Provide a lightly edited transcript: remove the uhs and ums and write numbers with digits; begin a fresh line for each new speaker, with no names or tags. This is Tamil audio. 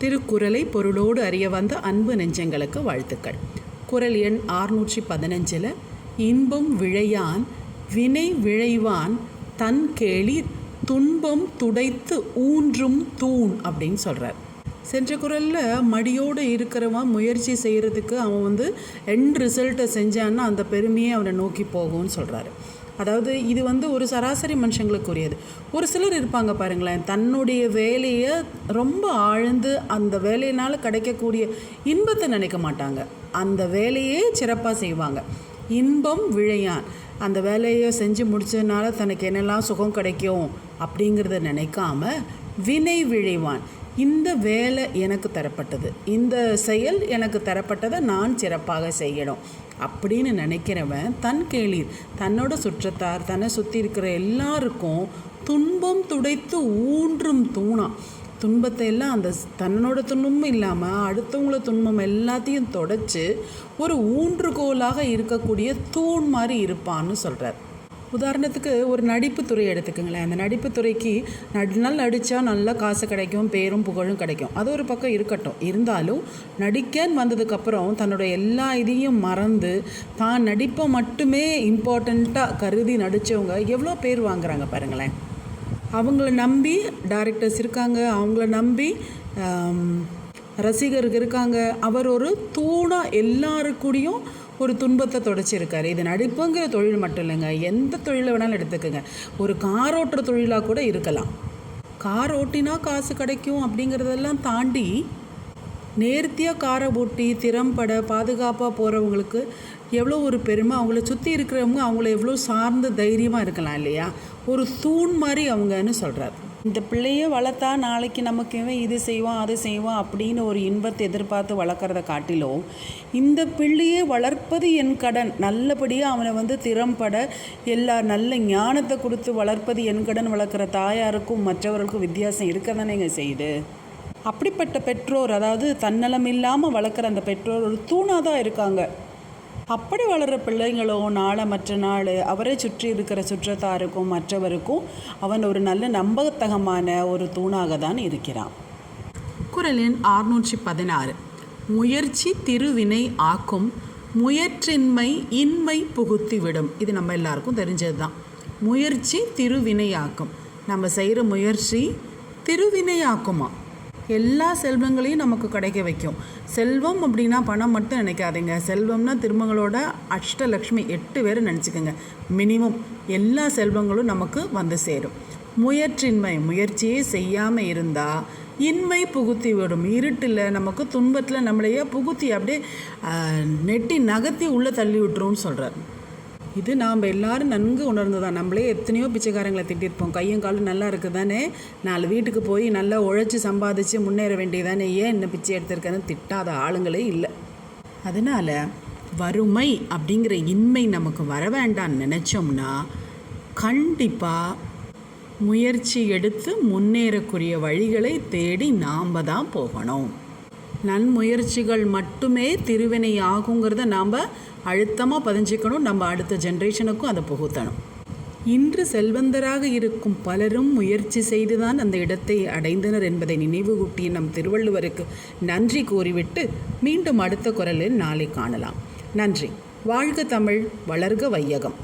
திருக்குறளை பொருளோடு அறிய வந்த அன்பு நெஞ்சங்களுக்கு வாழ்த்துக்கள். குறள் எண் 615 இன்பம் விழையான் வினை விழைவான் தன் கேளிர் துன்பம் துடைத்து ஊன்றும் தூண் அப்படின்னு சொல்கிறார். சென்ற குறளில் மடியோடு இருக்கிறவன் முயற்சி செய்கிறதுக்கு அவன் எண்ட் ரிசல்ட்டை செஞ்சான்னா அந்த பெருமையை அவனை நோக்கி போகும்னு சொல்கிறாரு. அதாவது இது ஒரு சராசரி மனுஷங்களுக்குரியது. ஒரு சிலர் இருப்பாங்க பாருங்களேன், தன்னுடைய வேலையை ரொம்ப ஆழ்ந்து அந்த வேலையினால் கிடைக்கக்கூடிய இன்பத்தை நினைக்க மாட்டாங்க, அந்த வேலையே சிறப்பாக செய்வாங்க. இன்பம் விழையான், அந்த வேலையை செஞ்சு முடிச்சதுனால தனக்கு என்னெல்லாம் சுகம் கிடைக்கும் அப்படிங்கிறத நினைக்காம வினை விழைவான், இந்த வேலை எனக்கு தரப்பட்டது, இந்த செயல் எனக்கு தரப்பட்டதை நான் சிறப்பாக செய்யணும் அப்படின்னு நினைக்கிறவன் தன் கேளிர், தன்னோட சுற்றத்தார், தன்னை சுற்றி இருக்கிற எல்லாருக்கும் துன்பம் துடைத்து ஊன்றும் தூணா, துன்பத்தை எல்லாம் அந்த தன்னோட துன்பமும் இல்லாமல் அடுத்தவங்கள துன்பம் எல்லாத்தையும் தொடச்சி ஒரு ஊன்றுகோலாக இருக்கக்கூடிய தூண் மாதிரி இருப்பான்னு சொல்கிறார். உதாரணத்துக்கு ஒரு நடிப்பு துறை எடுத்துக்கோங்களேன். அந்த நடிப்பு துறைக்கு நாள் நடித்தா நல்லா காசு கிடைக்கும், பேரும் புகழும் கிடைக்கும், அது ஒரு பக்கம் இருக்கட்டும். இருந்தாலும் நடிக்கன்னு வந்ததுக்கப்புறம் தன்னோட எல்லா இதையும் மறந்து தான் நடிப்பை மட்டுமே இம்பார்ட்டண்ட்டாக கருதி நடித்தவங்க எவ்வளோ பேர் வாங்குறாங்க பாருங்களேன். அவங்கள நம்பி டைரக்டர்ஸ் இருக்காங்க, அவங்கள நம்பி ரசிகர்கள் இருக்காங்க. அவர் ஒரு தூணாக எல்லாருக்கூடையும் ஒரு துன்பத்தை தொடச்சிருக்காரு. இது நடிப்புங்கிற தொழில் மட்டும் இல்லைங்க, எந்த தொழிலை வேணாலும் எடுத்துக்கோங்க. ஒரு கார் ஓட்டுற தொழிலாக கூட இருக்கலாம். கார் ஓட்டினா காசு கிடைக்கும் அப்படிங்கிறதெல்லாம் தாண்டி நேர்த்தியாக காரை ஓட்டி திறம்பட பாதுகாப்பாக போகிறவங்களுக்கு எவ்வளோ ஒரு பெருமை. அவங்கள சுற்றி இருக்கிறவங்க அவங்கள எவ்வளோ சார்ந்து தைரியமாக இருக்கலாம் இல்லையா, ஒரு தூண் மாதிரி அவங்கன்னு சொல்கிறார். இந்த பிள்ளையை வளர்த்தா நாளைக்கு நமக்கு இது செய்வான் அது செய்வான் அப்படின்னு ஒரு இன்பத்தை எதிர்பார்த்து வளர்க்குறத காட்டிலும் இந்த பிள்ளையை வளர்ப்பது என் கடன், நல்லபடியாக அவனை திறம்பட எல்லா நல்ல ஞானத்தை கொடுத்து வளர்ப்பது என் கடன் வளர்க்குற தாயாருக்கும் மற்றவர்களுக்கும் வித்தியாசம் இருக்க தானேங்க செய்யுது. அப்படிப்பட்ட பெற்றோர், அதாவது தன்னலம் இல்லாமல் வளர்க்குற அந்த பெற்றோர் ஒரு தூணாக தான் இருக்காங்க. அப்படி வளர்கிற பிள்ளைங்களும் நாளை மற்ற நாள் அவரை சுற்றி இருக்கிற சுற்றத்தாருக்கும் மற்றவருக்கும் அவன் ஒரு நல்ல நம்பகத்தகமான ஒரு தூணாக தான் இருக்கிறான். குறள் எண் 616 முயற்சி திருவினை ஆக்கும், முயற்றின்மை இன்மை புகுத்தி விடும். இது நம்ம எல்லாருக்கும் தெரிஞ்சது தான். முயற்சி திருவினையாக்கும், நம்ம செய்கிற முயற்சி திருவினையாக்குமா, எல்லா செல்வங்களையும் நமக்கு கிடைக்க வைக்கும். செல்வம் அப்படின்னா பணம் மட்டும் நினைக்காதீங்க, செல்வம்னா திருமகளோட அஷ்டலக்ஷ்மி 8 பேர் நினச்சிக்கோங்க மினிமம். எல்லா செல்வங்களும் நமக்கு வந்து சேரும். முயற்றின்மை, முயற்சியே செய்யாமல் இருந்தால் இன்மை புகுத்தி விடும், இருட்டில் நமக்கு துன்பத்தில் நம்மளையே புகுத்தி அப்படியே நெட்டி நகர்த்தி உள்ளே தள்ளி விட்டுருன்னு சொல்கிறார். இது நாம் எல்லோரும் நன்கு உணர்ந்து தான். நம்மளே எத்தனையோ பிச்சைக்காரங்களை திட்டிருப்போம், கையும் காலும் நல்லா இருக்குது தானே, 4 வீட்டுக்கு போய் நல்லா உழைச்சி சம்பாதிச்சு முன்னேற வேண்டியதானே, ஏன் என்ன பிச்சை எடுத்திருக்கேன்னு திட்டாத ஆளுங்களே இல்லை. அதனால் வறுமை அப்படிங்கிற இன்மை நமக்கு வர வேண்டான்னு நினச்சோம்னா கண்டிப்பாக முயற்சி எடுத்து முன்னேறக்கூடிய வழிகளை தேடி நாம் தான் போகணும். நன்முயற்சிகள் மட்டுமே திருவினை ஆகுங்கிறத நாம் அழுத்தமாக பதிஞ்சிக்கணும், நம்ம அடுத்த ஜென்ரேஷனுக்கும் அதை புகுத்தணும். இன்று செல்வந்தராக இருக்கும் பலரும் முயற்சி செய்துதான் அந்த இடத்தை அடைந்தனர் என்பதை நினைவுகூட்டிய நம் திருவள்ளுவருக்கு நன்றி கூறிவிட்டு மீண்டும் அடுத்த குறளில் நாளை காணலாம். நன்றி. வாழ்க தமிழ், வளர்க வையகம்.